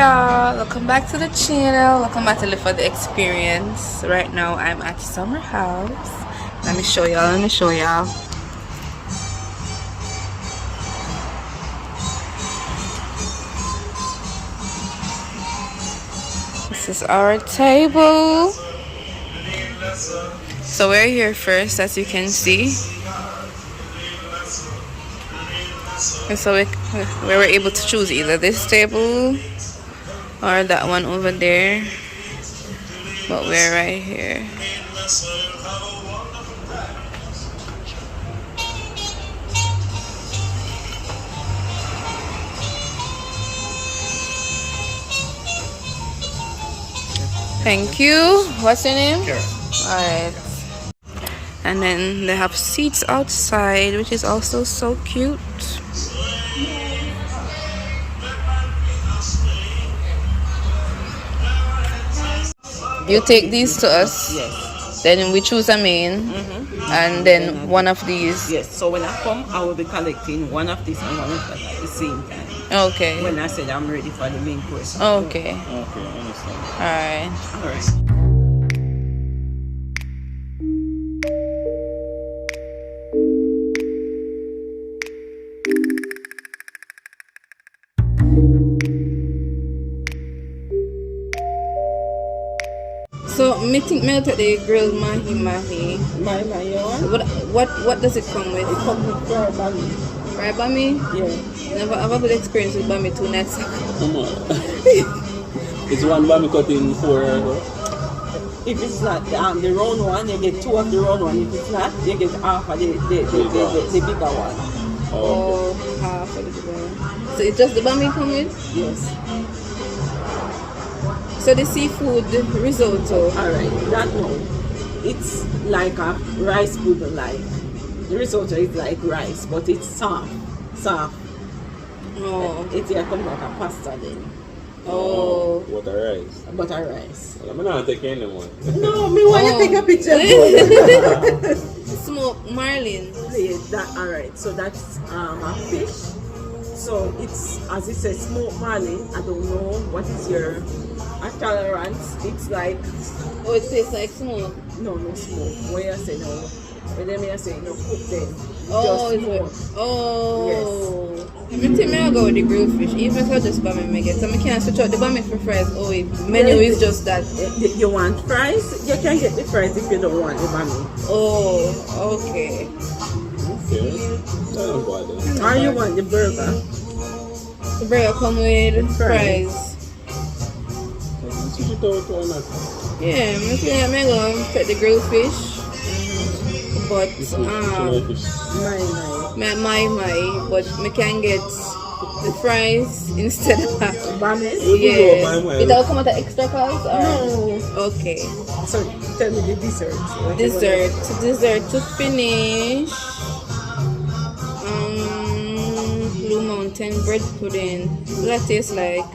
y'all, welcome back to the channel. Welcome back to Live for the Experience. Right now I'm at Summer House. Let me show y'all. This is our table. So we're here first, as you can see. And so we were able to choose either this table or that one over there, but we're right here. Thank you. What's your name? Sure. Alright. And then they have seats outside, which is also so cute. You take these to us. Yes. Then we choose a main, and then one of these. Yes. So when I come, I will be collecting one of this and one of that at the same time. Okay. When I said I'm ready for the main course. Okay. Okay, I understand. Alright. All right. So, me think me take the grilled mahi mahi. My one. What does it come with? It comes with fried bami. Right, bami? Yeah. Never have a good experience with bami 2 nights ago. Come on. It's one bami cut in 4 or If it's not the round one, you get 2 of the round one. If it's not, you get half of the bigger one. Oh, half of the bigger one. So it's just the bami come with? Yes. So the seafood risotto. Alright, that one. It's like a rice pudding like. The risotto is like rice, but it's soft. Oh. It's comes like a pasta then. Oh. what a rice. Butter rice. Well, I'm not taking anyone. No, me want to take a picture. Smoked marlin. Yeah, that alright. So that's a fish. So it's, as it says, smoked marlin. I don't know what is your tolerance. It's like, Oh, it tastes like smoke. no smoke. When you say no, when they say no, cook them. Oh, Just it's smoke. Oh. Everything may I go with the grilled fish, even if I just bami me get. So I can't switch out the bami for fries. Oh, it menu is just that. You want fries? You can get the fries if you don't want the bami. Oh, okay. Okay. Don't bother. Or you want the burger? The burger come with fries. Switch it out or not? Yeah, I'm gonna take the grilled fish. But Fish. My. but me can get the fries instead of Bami? yeah. It all come at an extra cost or No. okay. So tell me the dessert. What you Dessert to finish. Blue Mountain bread pudding. What that tastes like?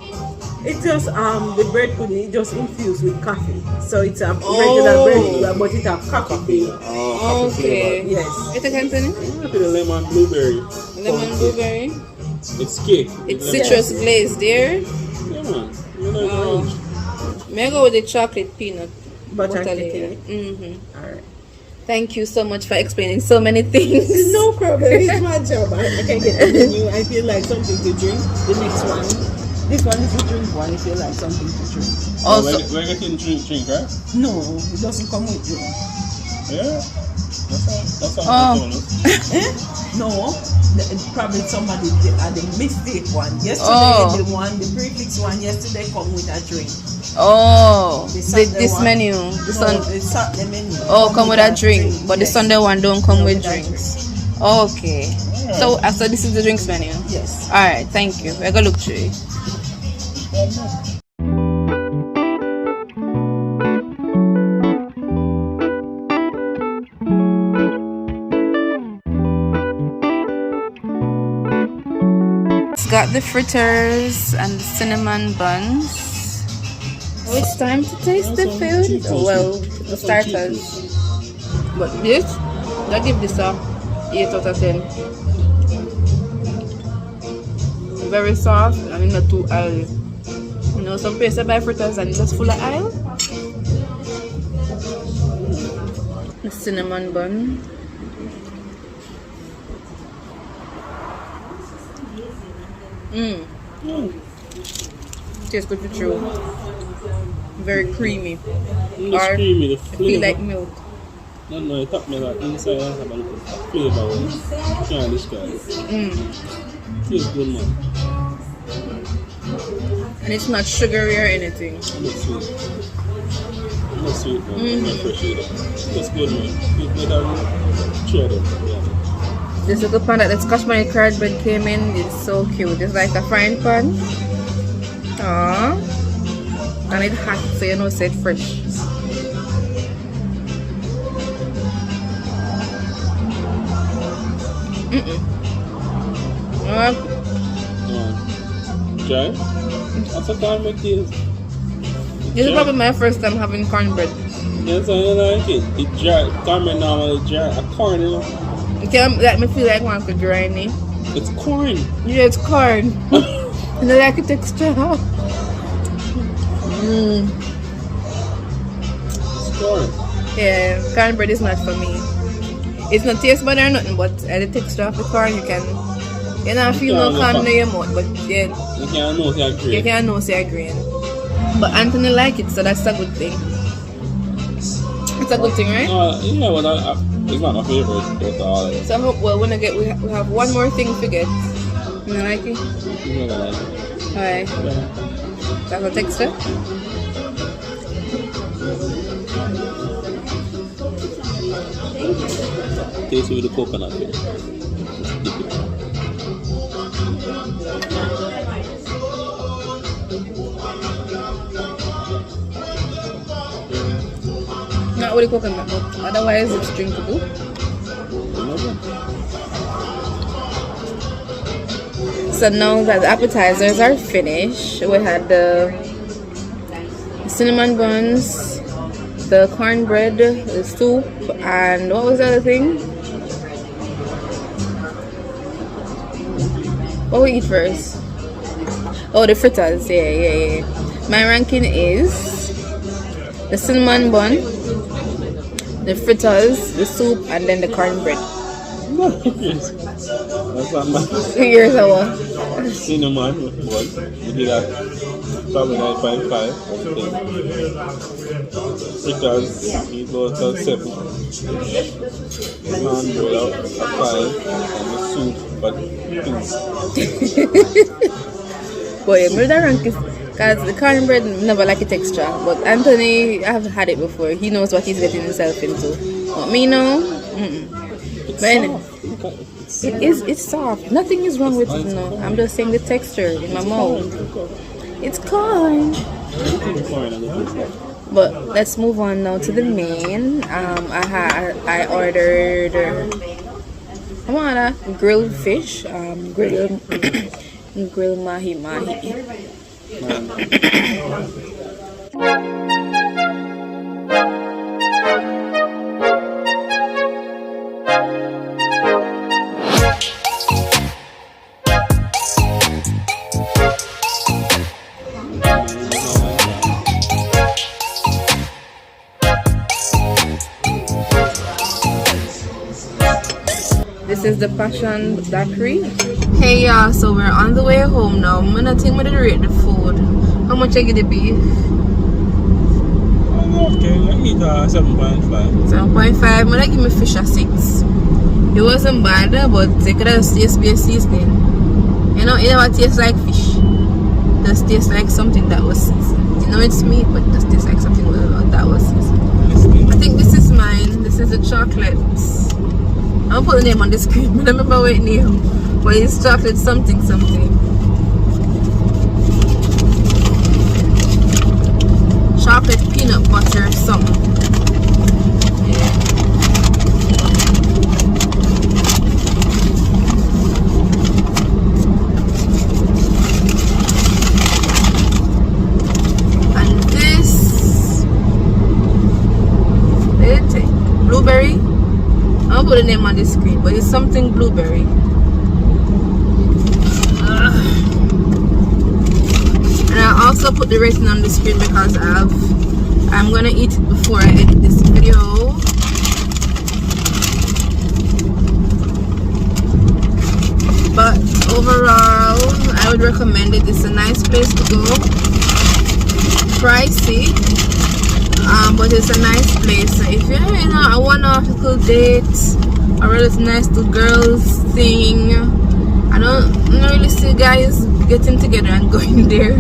It just the bread pudding is just infused with coffee. So it's a regular bread, but it have coffee. Oh, Okay. Yes. It's a company? Look at the lemon blueberry. Lemon blueberry. It's cake. It's citrus glaze there. Yeah, man. You know Oh. the range. May I go with the chocolate peanut Butter layer? cake. Alright. Thank you so much for explaining so many things. No problem. It's my job. I can get the menu. I feel like something to drink. The next one. This one is the drink one. If you like something to drink. Also, We're getting drink, right? No, it doesn't come with drink. Yeah. That's Oh. how it's No, probably somebody had the mistake one. Yesterday, Oh. the prefix one yesterday come with a drink. this one- menu, the Saturday menu. come with a drink, but the Yes. Sunday one don't come with without drinks. Okay. So this is the drinks menu. Yes. All right, thank you. We're gonna look through it. It's got the fritters and the cinnamon buns. Oh, it's time to taste the food. Well, the starters. But this, I give this a 8 out of 10. Very soft and not too oily. know, some places buy fritters and it's just full of oil. The cinnamon bun. Tastes good for true. Very creamy. It's Or creamy, the I feel flavor. like milk. No, it took me like inside I have a little flavor. Can't describe it. Tastes good, man. And it's not sugary or anything. Not sweet. Not sweet, man. Not fresh either. It's good, man. It's better than cheddar. Yeah. This little pan that the Scotch bonnet card bread came in is so cute. It's like a frying pan. Aww. And it's hot, so you know it's fresh. Dry? That's a cornbread taste. This is probably my first time having cornbread. That's how you like it. It's dry. Cornbread normally dry. A corn, you know. It can let me feel like one could dry me. It's corn. Yeah, it's corn. And I like the texture. It's corn. Yeah, cornbread is not for me. It's not taste bad or nothing, but the texture of the corn you can, you don't feel no corn in your mouth, but yeah, You can't know it's grain. you can know say grain. But Anthony like it, so that's a good thing. It's a good thing, right? Yeah, well, it's not my favorite, but So I hope when I get we have one more thing to get. You like it? you know, like, Alright. yeah. That's the texture. Taste with the coconut. Yeah. Just dip it. Not with the coconut, but otherwise it's drinkable. So now that the appetizers are finished, we had the cinnamon buns, the cornbread, the soup, and what was the other thing? What we eat first? Oh, the fritters. Yeah. My ranking is the cinnamon bun, the fritters, the soup, and then the cornbread. Yes. That's not my Here's our cinnamon one. We did that probably 9.5 out of 10. Fritters, we go to 7. Cornbread out of 5. And the soup, but 2. boy, I'm really ranking because the cornbread never like a texture. But Anthony, I've had it before. He knows what he's getting himself into. But me now, It's But anyway, soft. it's soft. Nothing is wrong with it. No, I'm just saying the texture in my mouth. It's corn. But let's move on now to the main. I ordered grilled fish, grilled mahi. This is the passion daiquiri. Hey y'all, so we're on the way home now. I'm gonna think I'm gonna rate the food. How much I get the beef? Okay, I eat 7.5. 7.5. I'm gonna give me fish a 6. It wasn't bad, but it could have tasted be a seasoning. You know, it never tastes like fish. It just tastes like something that was seasoned. You know, it's meat, but it just tastes like something that was seasoned. I think this is mine. This is the chocolate. I'll put the name on the screen. I don't remember what name, but it's chocolate something. Chocolate peanut butter something. Yeah. And this, blueberry. I'll put the name on the screen, but it's something blueberry. And I also put the rating on the screen because I'm gonna eat it before I edit this video. But overall, I would recommend it. It's a nice place to go. Pricey, but it's a nice place. So if you're a one-off little date or a little nice little girls thing, I don't really see guys getting together and going there.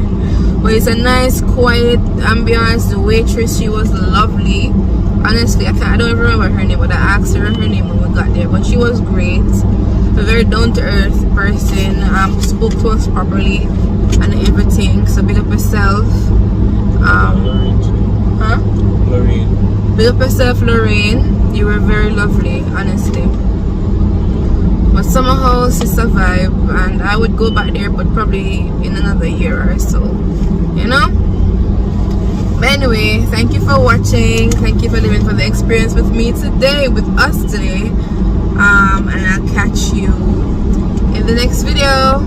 But it's a nice, quiet ambiance. The waitress, she was lovely. Honestly, I don't even remember her name, but I asked her name when we got there. But she was great. A very down-to-earth person. Spoke to us properly and everything. So big up yourself. Lorraine. Big up yourself, Lorraine. You were very lovely, honestly. But somehow she survived, and I would go back there, but probably in another year or so, you know. But anyway, thank you for watching. Thank you for living for the experience with me today, with us today. And I'll catch you in the next video.